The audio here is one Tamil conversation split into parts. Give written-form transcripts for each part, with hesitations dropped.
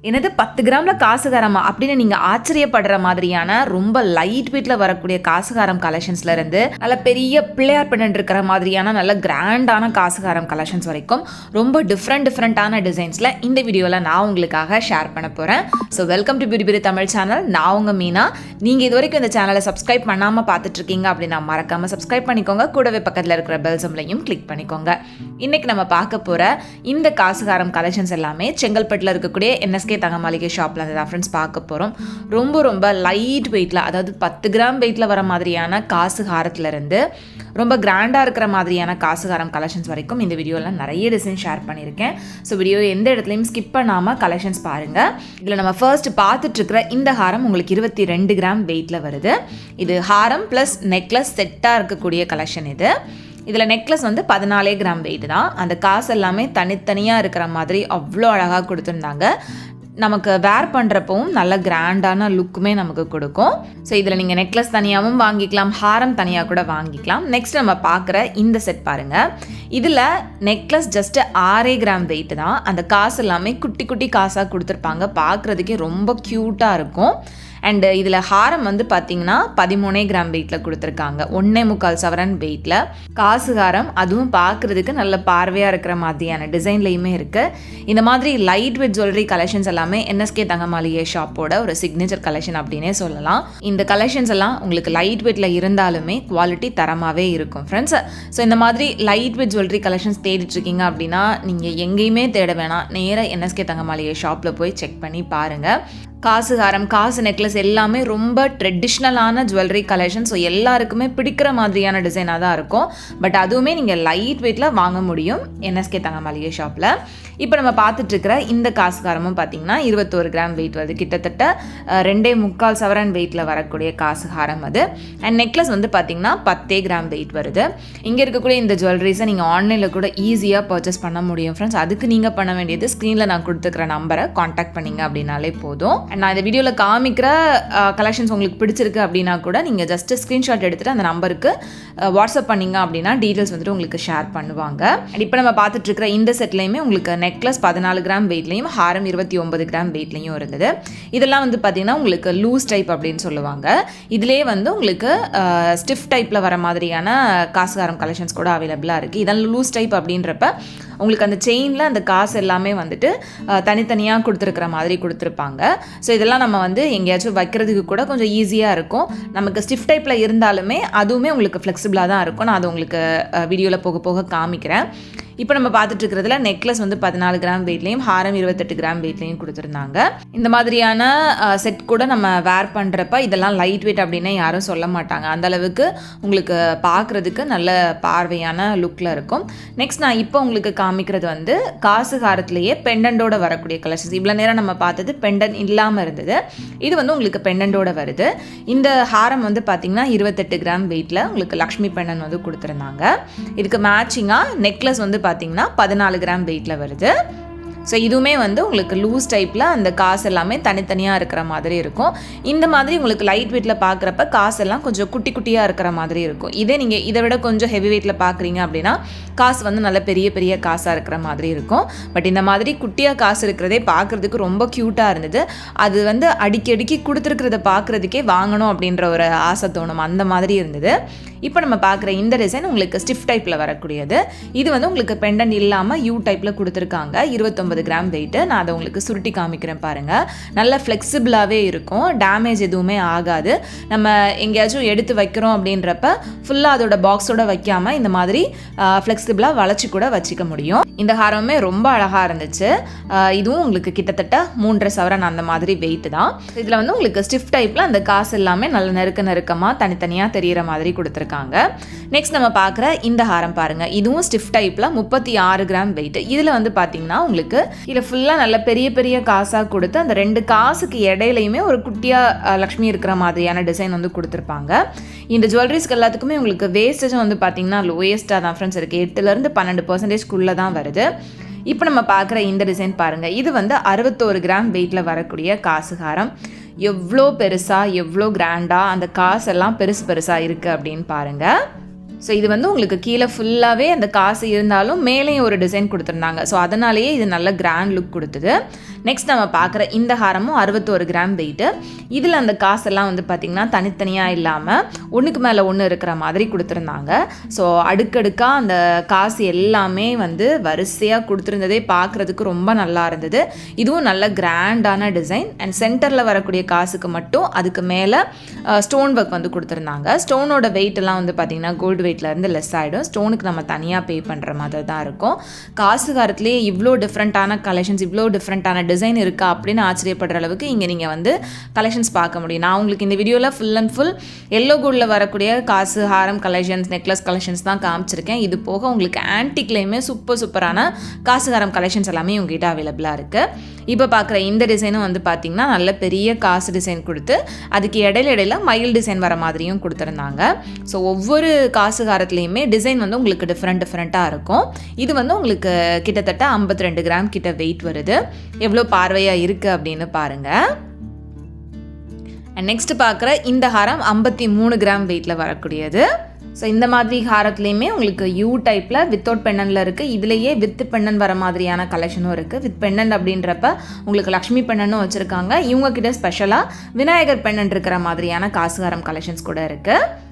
என்னது 10 கிராம்ல காசுகாரமா அப்படின்னு நீங்க ஆச்சரியப்படுற மாதிரியான ரொம்ப லைட் வெயிட்ல வரக்கூடிய காசுகாரம் கலெக்ஷன்ஸ்ல இருந்து நல்ல பெரிய பிள்ளையார் பெண்டன்ட் இருக்கிற மாதிரியான நல்ல கிராண்டான காசுகாரம் கலெக்ஷன்ஸ் வரைக்கும் ரொம்ப டிஃப்ரெண்டான டிசைன்ஸ்ல இந்த வீடியோல நான் உங்களுக்காக ஷேர் பண்ண போறேன். So welcome to beauty Tamil channel. நான் உங்க மீனா. நீங்க இது வரைக்கும் இந்த சேனலை சப்ஸ்கிரைப் பண்ணாம பார்த்துட்டு இருக்கீங்க அப்படின்னா மறக்காம சப்ஸ்கிரைப் பண்ணிக்கோங்க. கூடவே பக்கத்துல இருக்கிற பெல் சிம்பலையும் கிளிக் பண்ணிக்கோங்க. இன்னைக்கு நம்ம பார்க்க போற இந்த காசுகாரம் கலெக்ஷன்ஸ் எல்லாமே செங்கல்பட்டுல இருக்கக்கூடிய NSK தங்க மாளிகை ஷாப்ல இருந்து தான் ஃப்ரெண்ட்ஸ் பார்க்க போறோம். ரொம்ப லைட் வெயிட்ல, அதாவது 10 கிராம் வெயிட்ல வர மாதிரியான காசுகாரத்துல இருந்து ரொம்ப கிராண்டா இருக்கிற மாதிரியான காசுகாரம் கலெக்ஷன்ஸ் வரைக்கும் இந்த வீடியோல நிறைய டிசைன் ஷேர் பண்ணியிருக்கேன். ஸோ வீடியோ எந்த இடத்துலையும் ஸ்கிப் பண்ணாம கலெக்ஷன்ஸ் பாருங்க. இதுல நம்ம ஃபர்ஸ்ட் பார்த்துட்டு இருக்கிற இந்த ஹாரம் உங்களுக்கு 22 கிராம் வெயிட்ல வருது. இது ஹாரம் பிளஸ் நெக்லஸ் செட்டா இருக்கக்கூடிய கலெக்ஷன் இது. இதில் நெக்லஸ் வந்து 14 கிராம் வெயிட் தான். அந்த காசு எல்லாமே தனித்தனியாக இருக்கிற மாதிரி அவ்வளோ அழகாக கொடுத்துருந்தாங்க. நமக்கு வேர் பண்ணுறப்பவும் நல்ல கிராண்டான லுக்குமே நமக்கு கொடுக்கும். ஸோ இதில் நீங்கள் நெக்லஸ் தனியாகவும் வாங்கிக்கலாம், ஹாரம் தனியாக கூட வாங்கிக்கலாம். நெக்ஸ்ட் நம்ம பார்க்குற இந்த செட் பாருங்கள். இதில் நெக்லஸ் ஜஸ்ட்டு 6 கிராம் வெயிட் தான். அந்த காசு எல்லாமே குட்டி குட்டி காசாக கொடுத்துருப்பாங்க. பார்க்குறதுக்கே ரொம்ப க்யூட்டாக இருக்கும். அண்டு இதில் ஹாரம் வந்து பார்த்தீங்கன்னா 13 கிராம் வெயிட்டில் கொடுத்துருக்காங்க. 1.25 சவரன் வெயிட்டில் காசு ஹாரம், அதுவும் பார்க்குறதுக்கு நல்ல பார்வையாக இருக்கிற மாதிரியான டிசைன்லையுமே இருக்குது. இந்த மாதிரி லைட் வெயிட் ஜுவல்லரி கலெக்ஷன்ஸ் எல்லாமே NSK தங்க மாளிகை ஷாப்போட ஒரு சிக்னேச்சர் கலெக்ஷன் அப்படின்னே சொல்லலாம். இந்த கலெக்ஷன்ஸ் எல்லாம் உங்களுக்கு லைட் வெயிட்டில் இருந்தாலுமே குவாலிட்டி தரமாகவே இருக்கும் ஃப்ரெண்ட்ஸ். ஸோ இந்த மாதிரி லைட் வெயிட் ஜுவல்லரி கலெக்ஷன்ஸ் தேடிட்டு இருக்கீங்க அப்படின்னா நீங்கள் எங்கேயுமே தேட வேணாம், நேராக NSK தங்க மாளிகை ஷாப்பில் போய் செக் பண்ணி பாருங்கள். காசு ஹாரம், காசு நெக்லஸ் எல்லாமே ரொம்ப ட்ரெடிஷ்னலான ஜுவல்லரி கலெக்ஷன். ஸோ எல்லாருக்குமே பிடிக்கிற மாதிரியான டிசைனாக தான் இருக்கும். பட் அதுவுமே நீங்கள் லைட் வெயிட்டில் வாங்க முடியும் NSK தங்க மாளிகை ஷாப்பில். இப்போ நம்ம பார்த்துட்ருக்கிற இந்த காசு ஹாரமும் பார்த்தீங்கன்னா 21 கிராம் வெயிட் வருது. கிட்டத்தட்ட 2.25 சவரன் வெயிட்டில் வரக்கூடிய காசு ஹாரம் அது. அண்ட் நெக்லஸ் வந்து பார்த்தீங்கன்னா 10 கிராம் வெயிட் வருது. இங்கே இருக்கக்கூடிய இந்த ஜுவல்லரிஸை நீங்கள் ஆன்லைனில் கூட ஈஸியாக பர்ச்சேஸ் பண்ண முடியும் ஃப்ரெண்ட்ஸ். அதுக்கு நீங்கள் பண்ண வேண்டியது ஸ்க்ரீனில் நான் கொடுத்துருக்கிற நம்பரை காண்டாக்ட் பண்ணிங்க அப்படின்னாலே போதும். நான் இந்த வீடியோவில் காமிக்கிற கலெக்ஷன்ஸ் உங்களுக்கு பிடிச்சிருக்கு அப்படின்னா கூட நீங்கள் ஜஸ்ட் ஸ்க்ரீன்ஷாட் எடுத்துகிட்டு அந்த நம்பருக்கு வாட்ஸ்அப் பண்ணிங்க அப்படின்னா டீட்டெயில்ஸ் வந்துட்டு உங்களுக்கு ஷேர் பண்ணுவாங்க. அண்ட் இப்போ நம்ம பார்த்துட்டு இருக்கிற இந்த செட்லையுமே உங்களுக்கு நெக்லஸ் 14 கிராம் வெயிட்லையும் ஹாரம் 29 கிராம் வெயிட்லையும் இருந்தது. இதெல்லாம் வந்து பார்த்தீங்கன்னா உங்களுக்கு லூஸ் டைப் அப்படின்னு சொல்லுவாங்க. இதிலே வந்து உங்களுக்கு ஸ்டிஃப் டைப்பில் வர மாதிரியான காசுகாரம் கலெக்ஷன்ஸ் கூட அவைலபிளாக இருக்குது. இதெல்லாம் லூஸ் டைப் அப்படின்றப்ப உங்களுக்கு அந்த செயினில் அந்த காசு எல்லாமே வந்துட்டு தனித்தனியாக கொடுத்துருக்கிற மாதிரி கொடுத்துருப்பாங்க. ஸோ இதெல்லாம் நம்ம வந்து எங்கேயாச்சும் வைக்கிறதுக்கு கூட கொஞ்சம் ஈஸியாக இருக்கும். நமக்கு ஸ்டிஃப் டைப்பில் இருந்தாலுமே அதுவுமே உங்களுக்கு ஃப்ளெக்சிபிளாக தான் இருக்கும். நான் அது உங்களுக்கு வீடியோவில் போக போக காமிக்கிறேன். இப்போ நம்ம பார்த்துட்டு இருக்கிறதுல நெக்லஸ் வந்து 14 கிராம் வெயிட்லையும் ஹாரம் 28 கிராம் வெயிட்லையும் கொடுத்துருந்தாங்க. இந்த மாதிரியான செட் கூட நம்ம வேர் பண்ணுறப்ப இதெல்லாம் லைட் வெயிட் அப்படின்னு யாரும் சொல்ல மாட்டாங்க. அந்தளவுக்கு உங்களுக்கு பார்க்குறதுக்கு நல்ல பார்வையான லுக்கில் இருக்கும். நெக்ஸ்ட் நான் இப்போ உங்களுக்கு காமிக்கிறது வந்து காசு ஹாரத்துலேயே பெண்டண்டோட வரக்கூடிய கலெக்ஷன்ஸ். இவ்வளோ நேரம் நம்ம பார்த்தது பெண்டன் இல்லாமல் இருந்தது. இது வந்து உங்களுக்கு பெண்டண்டோட வருது. இந்த ஹாரம் வந்து பார்த்தீங்கன்னா 28 கிராம் வெயிட்டில் உங்களுக்கு லக்ஷ்மி பெண்டன் வந்து கொடுத்துருந்தாங்க. இதுக்கு மேட்சிங்காக நெக்லஸ் வந்து பார்த்தீங்கன்னா 14 கிராம் வெயிட்டில் வருது. ஸோ இதுவுமே வந்து உங்களுக்கு லூஸ் டைப்பில் அந்த காசு எல்லாமே தனித்தனியாக இருக்கிற மாதிரி இருக்கும். இந்த மாதிரி உங்களுக்கு லைட் வெயிட்டில் பார்க்குறப்ப காசு எல்லாம் கொஞ்சம் குட்டி குட்டியாக இருக்கிற மாதிரி இருக்கும். இதே நீங்கள் இதை விட கொஞ்சம் ஹெவி வெயிட்டில் பார்க்குறீங்க அப்படின்னா காசு வந்து நல்ல பெரிய பெரிய காசாக இருக்கிற மாதிரி இருக்கும். பட் இந்த மாதிரி குட்டியாக காசு இருக்கிறதே பார்க்குறதுக்கு ரொம்ப க்யூட்டாக இருந்தது. அது வந்து அடிக்கடி கொடுத்துருக்கிறத பார்க்குறதுக்கே வாங்கணும் அப்படின்ற ஒரு ஆசை தோணும், அந்த மாதிரி இருந்தது. இப்போ நம்ம பார்க்குற இந்த டிசைன் உங்களுக்கு ஸ்டிஃப் டைப்பில் வரக்கூடியது. இது வந்து உங்களுக்கு பெண்டன் இல்லாமல் யூ டைப்பில் கொடுத்துருக்காங்க. 29 கிராம் வெயிட்டு. நான் அதை உங்களுக்கு சுருட்டி காமிக்கிறேன் பாருங்கள். நல்ல ஃப்ளெக்சிபிளாகவே இருக்கும், டேமேஜ் எதுவுமே ஆகாது. நம்ம எங்கேயாச்சும் எடுத்து வைக்கிறோம் அப்படின்றப்ப ஃபுல்லாக அதோட பாக்ஸோட வைக்காமல் இந்த மாதிரி ஃப்ளெக்சிபிளாக வளைச்சி கூட வச்சுக்க முடியும். இந்த ஹாரமே ரொம்ப அழகாக இருந்துச்சு. இதுவும் உங்களுக்கு கிட்டத்தட்ட 3.5 சவரன் அந்த மாதிரி வெயிட் தான். இதில் வந்து உங்களுக்கு ஸ்டிஃப் டைப்பில் அந்த காசு எல்லாமே நல்ல நெருக்கமாக தனித்தனியாக தெரிகிற மாதிரி கொடுத்துருக்காங்க. நெக்ஸ்ட் நம்ம பார்க்குற இந்த ஹாரம் பாருங்கள். இதுவும் ஸ்டிஃப் டைப்பில் 36 கிராம் வெயிட். இதில் வந்து பார்த்தீங்கன்னா உங்களுக்கு இதில் ஃபுல்லாக நல்ல பெரிய பெரிய காசாக கொடுத்து அந்த 2 காசுக்கு இடையிலையுமே ஒரு குட்டியாக லக்ஷ்மி இருக்கிற மாதிரியான டிசைன் வந்து கொடுத்துருப்பாங்க. இந்த ஜுவல்லரிஸ்க்கு எல்லாத்துக்குமே உங்களுக்கு வேஸ்டேஜும் வந்து பார்த்தீங்கன்னா லோயஸ்ட்டாக தான் ஃப்ரெண்ட்ஸ் இருக்குது. 8% 12% தான் வருது. இப்போ நம்ம பார்க்குற இந்த டிசைன் பாருங்கள். இது வந்து 61 கிராம் வெயிட்டில் வரக்கூடிய காசு ஹாரம். எவ்வளோ பெருசாக எவ்வளோ கிராண்டாக அந்த காசெல்லாம் பெருசாக இருக்குது அப்படின்னு பாருங்கள். ஸோ இது வந்து உங்களுக்கு கீழே ஃபுல்லாகவே அந்த காசு இருந்தாலும் மேலேயும் ஒரு டிசைன் கொடுத்துருந்தாங்க. ஸோ அதனாலேயே இது நல்ல கிராண்ட் லுக் கொடுத்தது. நெக்ஸ்ட் நம்ம பார்க்குற இந்த ஹாரமும் 61 கிராம் வெயிட்டு. இதில் அந்த காசெல்லாம் வந்து பார்த்திங்கன்னா தனித்தனியாக இல்லாமல் ஒன்றுக்கு மேலே ஒன்று இருக்கிற மாதிரி கொடுத்துருந்தாங்க. ஸோ அடுக்கடுக்காக அந்த காசு எல்லாமே வந்து வரிசையாக கொடுத்துருந்ததே பார்க்குறதுக்கு ரொம்ப நல்லா இருந்தது. இதுவும் நல்ல கிராண்டான டிசைன். அண்ட் சென்டரில் வரக்கூடிய காசுக்கு மட்டும் அதுக்கு மேலே ஸ்டோன் ஒர்க் வந்து கொடுத்துருந்தாங்க. ஸ்டோனோட வெயிட்டெல்லாம் வந்து பார்த்திங்கன்னா கோல்டு வெயிட்லேருந்து லெஸ் ஆகிடும். ஸ்டோனுக்கு நம்ம தனியாக பே பண்ணுற மாதிரி தான் இருக்கும். காசுகாரத்துலேயே இவ்வளோ டிஃப்ரெண்ட்டான கலெக்ஷன்ஸ், இவ்வளோ டிஃப்ரெண்ட்டான டிசைன் இருக்கா அப்படின்னு ஆச்சரியப்படுற அளவுக்கு இங்கே நீங்கள் வந்து கலெக்ஷன்ஸ் பார்க்க முடியும். நான் உங்களுக்கு இந்த வீடியோவில் ஃபுல் அண்ட் ஃபுல் எல்லோ கோல்டில் வரக்கூடிய காசு ஹாரம் கலெக்ஷன்ஸ், நெக்லஸ் கலெக்ஷன்ஸ் தான் காமிச்சிருக்கேன். இது போக உங்களுக்கு ஆன்டிக்லேயுமே சூப்பரான காசு ஹாரம் கலெக்ஷன்ஸ் எல்லாமே உங்ககிட்ட அவைலபிளாக இருக்குது. இப்போ பார்க்குற இந்த டிசைனும் வந்து பார்த்திங்கன்னா நல்ல பெரிய காசு டிசைன் கொடுத்து அதுக்கு இடையில மயில் டிசைன் வர மாதிரியும் கொடுத்துருந்தாங்க. ஸோ ஒவ்வொரு காசு ஹாரத்துலேயுமே டிசைன் வந்து உங்களுக்கு டிஃப்ரெண்ட்டாக இருக்கும். இது வந்து உங்களுக்கு கிட்டத்தட்ட 52 கிராம் கிட்ட வெயிட் வருது. எவ்வளோ பார்வையாக இருக்குது அப்படின்னு பாருங்கள். அண்ட் நெக்ஸ்ட் பார்க்குற இந்த ஹாரம் 53 கிராம் வெயிட்டில் வரக்கூடியது. ஸோ இந்த மாதிரி ஹாரத்துலேயுமே உங்களுக்கு யூ டைப்பில் வித்தவுட் பெண்ணனில் இருக்குது. இதுலேயே வித் பெண்ணன் வர மாதிரியான கலெக்ஷனும் இருக்குது. வித் பெண்ணன் அப்படின்றப்ப உங்களுக்கு லக்ஷ்மி பெண்ணனும் வச்சுருக்காங்க. இவங்கக்கிட்ட ஸ்பெஷலாக விநாயகர் பெண்ணன் இருக்கிற மாதிரியான காசுகாரம் கலெக்ஷன்ஸ் கூட இருக்குது.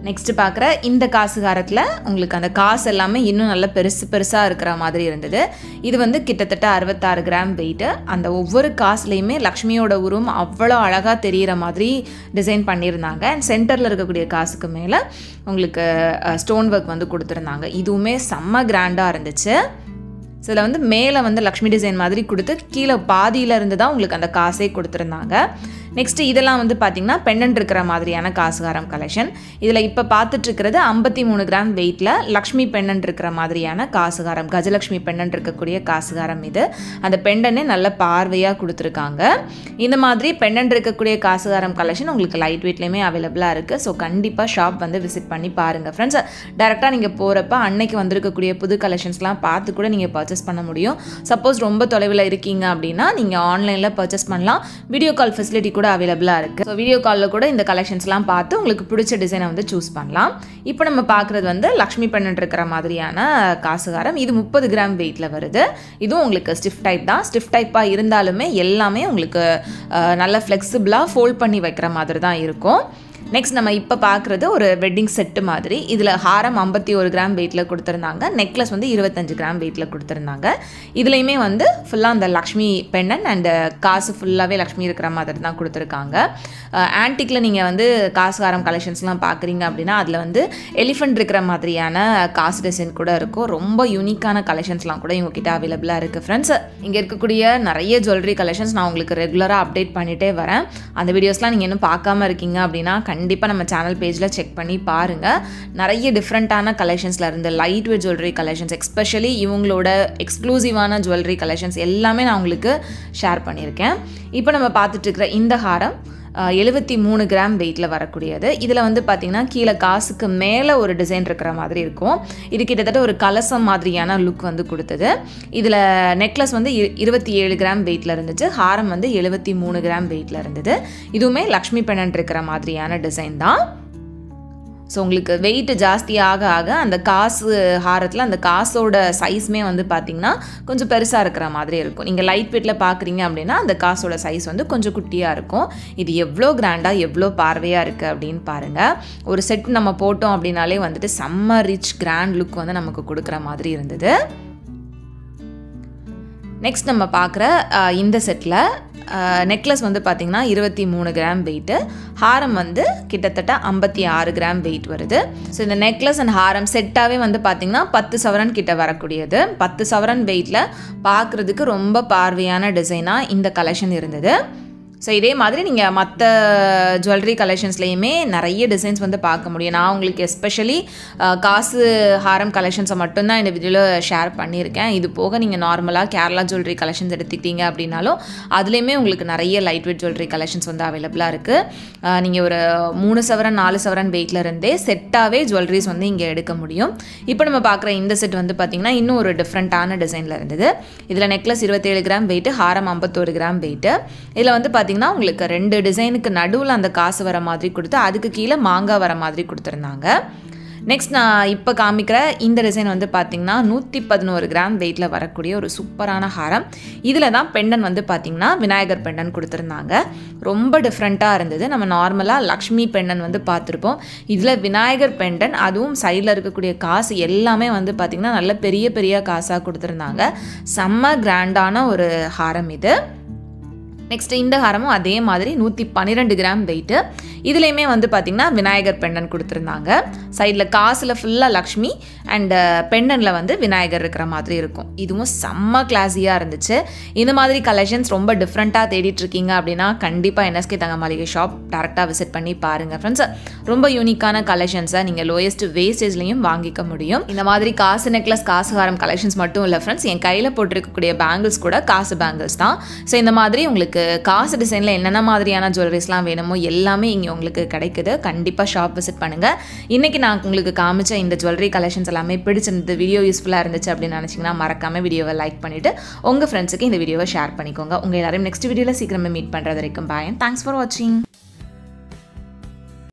நெக்ஸ்ட்டு பார்க்குற இந்த காசுகாரத்தில் உங்களுக்கு அந்த காசு எல்லாமே இன்னும் நல்ல பெருசாக இருக்கிற மாதிரி இருந்தது. இது வந்து கிட்டத்தட்ட 66 கிராம் வெயிட்டு. அந்த ஒவ்வொரு காசுலேயுமே லக்ஷ்மியோட உருவம் அவ்வளோ அழகாக தெரிகிற மாதிரி டிசைன் பண்ணியிருந்தாங்க. அண்ட் சென்டரில் இருக்கக்கூடிய காசுக்கு மேலே உங்களுக்கு ஸ்டோன் ஒர்க் வந்து கொடுத்துருந்தாங்க. இதுவுமே செம்ம கிராண்டாக இருந்துச்சு. ஸோ இதில் வந்து மேலே வந்து லக்ஷ்மி டிசைன் மாதிரி கொடுத்து கீழே பாதியில் இருந்து தான் உங்களுக்கு அந்த காசே கொடுத்துருந்தாங்க. நெக்ஸ்ட்டு இதெல்லாம் வந்து பார்த்திங்கன்னா பெண்ணன் இருக்கிற மாதிரியான காசுகாரம் கலெக்ஷன். இதில் இப்போ பார்த்துட்ருக்கிறது 53 கிராம் வெயிட்டில் லக்ஷ்மி பெண்ணன் இருக்கிற மாதிரியான காசுகாரம், கஜலக்ஷ்மி பெண்ணன் இருக்கக்கூடிய காசுகாரம். இது அந்த பெண்டனே நல்ல பார்வையாக கொடுத்துருக்காங்க. இந்த மாதிரி பெண்ணன் இருக்கக்கூடிய காசுகாரம் கலெக்ஷன் உங்களுக்கு லைட் வெயிட்லேயுமே அவைலபிளாக இருக்குது. ஸோ கண்டிப்பாக ஷாப் வந்து விசிட் பண்ணி பாருங்கள் ஃப்ரெண்ட்ஸ். டேரெக்டாக நீங்கள் போகிறப்ப அன்னைக்கு வந்திருக்கக்கூடிய புது கலெக்ஷன்ஸ்லாம் பார்த்து கூட நீங்கள் பர்ச்சேஸ் பண்ண முடியும். சப்போஸ் ரொம்ப தொலைவில் இருக்கீங்க அப்படின்னா நீங்கள் ஆன்லைனில் பர்ச்சேஸ் பண்ணலாம். வீடியோ கால் ஃபெசிலிட்டி கூட அவைலபிளாக இருக்குது. ஸோ வீடியோ காலில் கூட இந்த கலெக்ஷன்ஸ்லாம் பார்த்து உங்களுக்கு பிடிச்ச டிசைனை வந்து சூஸ் பண்ணலாம். இப்போ நம்ம பார்க்குறது வந்து லக்ஷ்மி பெண்ணன் இருக்கிற மாதிரியான காசுகாரம். இது 30 கிராம் வெயிட்டில் வருது. இதுவும் உங்களுக்கு ஸ்டிஃப் டைப் தான். ஸ்டிஃப் டைப்பாக இருந்தாலுமே எல்லாமே உங்களுக்கு நல்ல ஃப்ளெக்சிபிளாக ஃபோல்ட் பண்ணி வைக்கிற மாதிரி தான் இருக்கும். நெக்ஸ்ட் நம்ம இப்போ பார்க்குறது ஒரு வெட்டிங் செட்டு மாதிரி. இதில் ஹாரம் 51 கிராம் வெயிட்டில் கொடுத்துருந்தாங்க. நெக்லஸ் வந்து 25 கிராம் வெயிட்டில் கொடுத்துருந்தாங்க. இதுலேயுமே வந்து ஃபுல்லாக அந்த லக்ஷ்மி பெண்ணன் அண்ட் காசு ஃபுல்லாகவே லக்ஷ்மி இருக்கிற மாதிரி தான் கொடுத்துருக்காங்க. ஆன்டிக்கில் நீங்கள் வந்து காசு ஹாரம் கலெக்ஷன்ஸ்லாம் பார்க்குறீங்க அப்படின்னா அதில் வந்து எலிஃபெண்ட் இருக்கிற மாதிரியான காசு டிசைன் கூட இருக்கும். ரொம்ப யூனிக்கான கலெக்ஷன்ஸ்லாம் கூட இவங்ககிட்ட அவைலபிளாக இருக்குது ஃப்ரெண்ட்ஸ். இங்கே இருக்கக்கூடிய நிறைய ஜுவல்லரி கலெக்ஷன்ஸ் நான் உங்களுக்கு ரெகுலராக அப்டேட் பண்ணிகிட்டே வரேன். அந்த வீடியோஸ்லாம் நீங்கள் இன்னும் பார்க்காம இருக்கீங்க அப்படின்னா கண்டிப்பாக நம்ம சேனல் பேஜில் செக் பண்ணி பாருங்கள். நிறைய டிஃப்ரெண்ட்டான கலெக்ஷன்ஸில் இருந்து light weight jewellery collections, especially இவங்களோட எக்ஸ்க்ளூசிவான ஜுவல்லரி கலெக்ஷன்ஸ் எல்லாமே நான் உங்களுக்கு ஷேர் பண்ணியிருக்கேன். இப்போ நம்ம பார்த்துட்ருக்கிற இந்த ஹாரம் 73 கிராம் வெயிட்டில் வரக்கூடியது. இதில் வந்து பார்த்திங்கன்னா கீழே காசுக்கு மேலே ஒரு டிசைன் இருக்கிற மாதிரி இருக்கும். இது கிட்டத்தட்ட ஒரு கலசம் மாதிரியான லுக் வந்து கொடுத்தது. இதில் நெக்லஸ் வந்து 27 கிராம் வெயிட்டில் இருந்துச்சு. ஹாரம் வந்து 73 கிராம் வெயிட்டில் இருந்தது. இதுவுமே லக்ஷ்மி பெண்ணன் இருக்கிற மாதிரியான டிசைன் தான். ஸோ உங்களுக்கு வெயிட் ஜாஸ்தியாக ஆக அந்த காசு ஹாரத்தில் அந்த காசோட சைஸுமே வந்து பார்த்திங்கன்னா கொஞ்சம் பெருசாக இருக்கிற மாதிரி இருக்கும். நீங்கள் லைட் வெயிட்டில் பார்க்குறீங்க அப்படின்னா அந்த காசோட சைஸ் வந்து கொஞ்சம் குட்டியாக இருக்கும். இது எவ்வளோ கிராண்டாக எவ்வளோ பார்வையாக இருக்குது அப்படின்னு பாருங்கள். ஒரு செட் நம்ம போட்டோம் அப்படின்னாலே வந்துட்டு செம்ம ரிச் கிராண்ட் லுக் வந்து நமக்கு கொடுக்குற மாதிரி இருந்தது. நெக்ஸ்ட் நம்ம பார்க்குற இந்த செட்டில் நெக்லஸ் வந்து பார்த்திங்கன்னா 23 கிராம் வெயிட்டு. ஹாரம் வந்து கிட்டத்தட்ட 56 கிராம் வெயிட் வருது. ஸோ இந்த நெக்லஸ் அண்ட் ஹாரம் செட்டாகவே வந்து பார்த்திங்கன்னா 10 சவரன் கிட்ட வரக்கூடியது. 10 சவரன் வெயிட்டில் பார்க்குறதுக்கு ரொம்ப பார்வையான டிசைனாக இந்த கலெக்ஷன் இருந்தது. ஸோ இதே மாதிரி நீங்கள் மற்ற ஜுவல்லரி கலெக்ஷன்ஸ்லேயுமே நிறைய டிசைன்ஸ் வந்து பார்க்க முடியும். நான் உங்களுக்கு எஸ்பெஷலி காசு ஹாரம் கலெக்ஷன்ஸை மட்டும்தான் இந்த வீடியோவில் ஷேர் பண்ணியிருக்கேன். இது போக நீங்கள் நார்மலாக கேரளா ஜுவல்லரி கலெக்ஷன்ஸ் எடுத்துக்கிட்டீங்க அப்படின்னாலும் அதுலேயுமே உங்களுக்கு நிறைய லைட் வெயிட் ஜுவல்லரி கலெக்ஷன்ஸ் வந்து அவைலபிளாக இருக்குது. நீங்கள் ஒரு 3 சவரன் 4 சவரன் வெயிட்டில் இருந்தே செட்டாகவே ஜுவல்லரிஸ் வந்து இங்கே எடுக்க முடியும். இப்போ நம்ம பார்க்குற இந்த செட் வந்து பார்த்திங்கன்னா இன்னும் ஒரு டிஃப்ரெண்ட்டான டிசைனில் இருந்தது. இதில் நெக்லஸ் 27 கிராம் வெயிட்டு, ஹாரம் 51 கிராம் வெயிட்டு. இதில் வந்து பார்த்திங்கன்னா உங்களுக்கு 2 டிசைனுக்கு நடுவில் அந்த காசு வர மாதிரி கொடுத்து அதுக்கு கீழே மாங்காய் வர மாதிரி கொடுத்துருந்தாங்க. நெக்ஸ்ட் நான் இப்போ காமிக்கிற இந்த டிசைன் வந்து பார்த்திங்கன்னா 111 கிராம் வெயிட்டில் வரக்கூடிய ஒரு சூப்பரான ஹாரம். இதில் தான் பெண்டன் வந்து பார்த்திங்கன்னா விநாயகர் பெண்டன் கொடுத்துருந்தாங்க. ரொம்ப டிஃப்ரெண்ட்டாக இருந்தது. நம்ம நார்மலாக லக்ஷ்மி பெண்டன் வந்து பார்த்துருப்போம். இதில் விநாயகர் பெண்டன், அதுவும் சைடில் இருக்கக்கூடிய காசு எல்லாமே வந்து பார்த்திங்கன்னா நல்ல பெரிய பெரிய காசாக கொடுத்துருந்தாங்க. செம்ம கிராண்டான ஒரு ஹாரம் இது. நெக்ஸ்ட் இந்த ஹாரமும் அதே மாதிரி 112 கிராம் வெயிட்டு. இதுலேயுமே வந்து பார்த்திங்கன்னா விநாயகர் பெண்டன் கொடுத்துருந்தாங்க. சைடில் காசில் ஃபுல்லாக லக்ஷ்மி அண்ட் பெண்டனில் வந்து விநாயகர் இருக்கிற மாதிரி இருக்கும். இதுவும் செம்ம கிளாஸியாக இருந்துச்சு. இந்த மாதிரி கலெக்ஷன்ஸ் ரொம்ப டிஃப்ரெண்ட்டாக தேடிட்டுருக்கீங்க அப்படின்னா கண்டிப்பாக என்எஸ்கே தங்க மாளிகை ஷாப் டேரெக்டாக விசிட் பண்ணி பாருங்கள் ஃப்ரெண்ட்ஸ். ரொம்ப யூனிக்கான கலெக்ஷன்ஸை நீங்கள் லோயஸ்ட் வேஸ்டேஜ்லையும் வாங்கிக்க முடியும். இந்த மாதிரி காசு நெக்லஸ், காசு ஹாரம் கலெக்ஷன்ஸ் மட்டும் இல்லை ஃப்ரெண்ட்ஸ், என் கையில் போட்டிருக்கக்கூடிய பேங்கிள்ஸ் கூட காசு பேங்கிள்ஸ் தான். ஸோ இந்த மாதிரி உங்களுக்கு காசு டிசைனில் என்னென்ன மாதிரியான ஜுவல்லரிஸ்லாம் வேணுமோ எல்லாமே இங்கே உங்களுக்கு கிடைக்குது. கண்டிப்பாக ஷாப் விசிட் பண்ணுங்கள். இன்றைக்கி நான் உங்களுக்கு காமிச்ச இந்த ஜுவல்லரி கலெக்ஷன்ஸ் எல்லாமே பிடிச்சிருந்தது, வீடியோ யூஸ்ஃபுல்லாக இருந்துச்சு அப்படின்னு நினச்சிங்கன்னா மறக்காமல் வீடியோவை லைக் பண்ணிவிட்டு உங்கள் ஃப்ரெண்ட்ஸுக்கு இந்த வீடியோவை ஷேர் பண்ணிக்கோங்க. உங்கள் எல்லாரையும் நெக்ஸ்ட் வீடியோவில் சீக்கிரமே மீட் பண்ணுறது வரைக்கும் பாய். தேங்க்ஸ் ஃபார் வாட்சிங்.